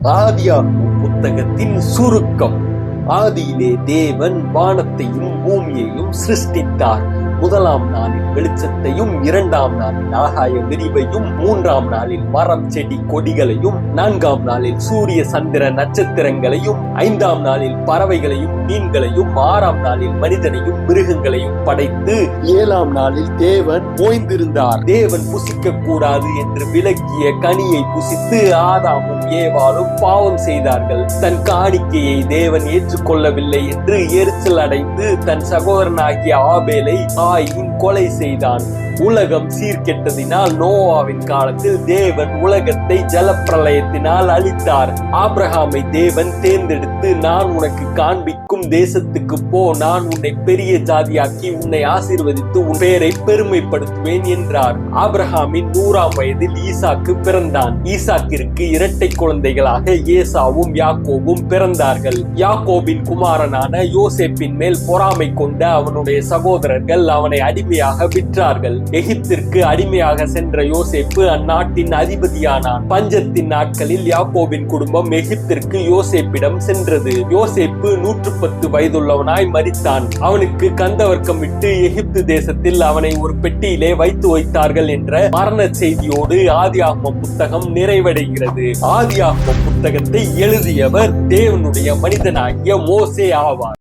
ஆதியாகமம் புத்தகத்தின் சுருக்கம். ஆதியிலே தேவன் வானத்தையும் பூமியையும் சிருஷ்டித்தார். முதலாம் நாளில் வெளிச்சத்தையும், இரண்டாம் நாளில் ஆகாய விரிவையும், மூன்றாம் நாளில் மரம் செடி கொடிகளையும், நான்காம் நாளில் சூரிய சந்திர நட்சத்திரங்களையும், ஐந்தாம் நாளில் பறவைகளையும் மீன்களையும், ஆறாம் நாளில் மனிதனையும் மிருகங்களையும் படைத்து ஏழாம் நாளில் தேவன் ஓய்ந்திருந்தார். தேவன் புசிக்க கூடாது என்று விலக்கிய கனியை புசித்து ஆதாமும் ஏவாளும் பாவம் செய்தார்கள். தன் காணிக்கையை தேவன் ஏற்றுக்கொள்ளவில்லை என்று எரிச்சல் அடைந்து தன் சகோதரனாகிய ஆபேலை காயின் கொலை செய்தான். உலகம் சீர்கெட்டதினால் நோவாவின் காலத்தில் தேவன் உலகத்தை ஜலப்பிரளயத்தினால் அழித்தார். ஆபிரகாமை தேவன் தேர்ந்தெடுத்து, நான் உனக்கு காண்பிக்கும் தேசத்துக்கு போ, நான் உன்னை பெரிய ஜாதியாக்கி உன்னை ஆசீர்வதித்து உன் பெயரை பெருமைப்படுத்துவேன் என்றார். ஆபிரகாமின் 100ஆம் வயதில் ஈசாக்கு பிறந்தான். ஈசாக்கிற்கு இரட்டை குழந்தைகளாக ஏசாவும் யாக்கோபும் பிறந்தார்கள். யாக்கோபின் குமாரனான யோசேப்பின் மேல் பொறாமை கொண்ட அவனுடைய சகோதரர்கள் அவனை அடிமையாக விற்றார்கள். எகிப்திற்கு அடிமையாக சென்ற யோசேப்பு அந்நாட்டின் அதிபதியானான். பஞ்சத்தின் நாட்களில் யாக்கோபின் குடும்பம் எகிப்திற்கு யோசேப்பிடம் சென்றது. யோசேப்பு 110 வயதுள்ளவனாய் மரித்தான். அவனுக்கு கந்தவர்க்கம் விட்டு எகிப்து தேசத்தில் அவனை ஒரு பெட்டியிலே வைத்து வைத்தார்கள் என்ற மரண செய்தியோடு ஆதியாகமம் புத்தகம் நிறைவடைகிறது. ஆதியாகமம் புத்தகத்தை எழுதியவர் தேவனுடைய மனிதனாகிய மோசே ஆவார்.